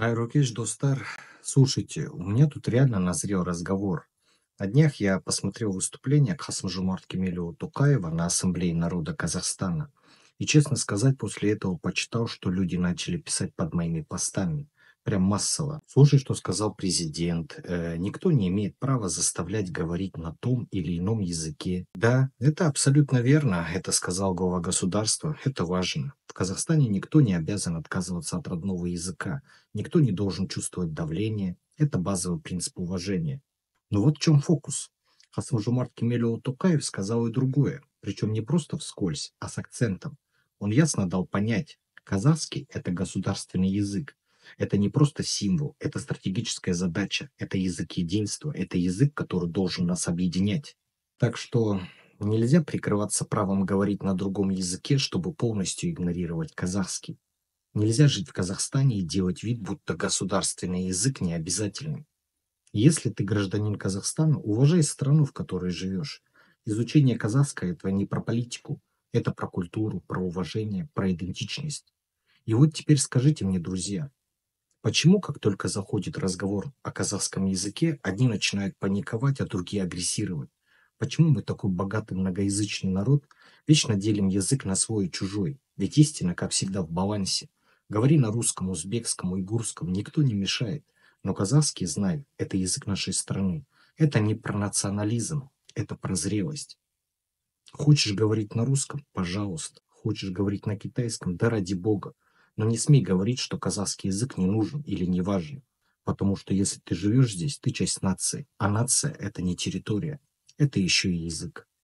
Хайрукеш, Достар, слушайте, у меня тут реально назрел разговор. На днях я посмотрел выступление Касым-Жомарт Кемелева Токаева на Ассамблее народа Казахстана. И, честно сказать, после этого почитал, что люди начали писать под моими постами. Прям массово. Слушай, что сказал президент. Никто не имеет права заставлять говорить на том или ином языке. Да, это абсолютно верно. Это сказал глава государства. Это важно. В Казахстане никто не обязан отказываться от родного языка. Никто не должен чувствовать давление. Это базовый принцип уважения. Но вот в чем фокус. Касым-Жомарт Кемелева Токаев сказал и другое. Причем не просто вскользь, а с акцентом. Он ясно дал понять, казахский– это государственный язык. Это не просто символ, это стратегическая задача, это язык единства, это язык, который должен нас объединять. Так что нельзя прикрываться правом говорить на другом языке, чтобы полностью игнорировать казахский. Нельзя жить в Казахстане и делать вид, будто государственный язык не обязательный. Если ты гражданин Казахстана, уважай страну, в которой живешь. Изучение казахского– это не про политику, это про культуру, про уважение, про идентичность. И вот теперь скажите мне, друзья, почему, как только заходит разговор о казахском языке, одни начинают паниковать, а другие агрессировать? Почему мы такой богатый многоязычный народ вечно делим язык на свой и чужой? Ведь истина, как всегда, в балансе. Говори на русском, узбекском, уйгурском, никто не мешает. Но казахский, знай, это язык нашей страны. Это не про национализм, это про зрелость. Хочешь говорить на русском? Пожалуйста. Хочешь говорить на китайском? Да ради бога. Но не смей говорить, что казахский язык не нужен или не важен. Потому что если ты живешь здесь, ты часть нации. А нация– это не территория. Это еще и язык.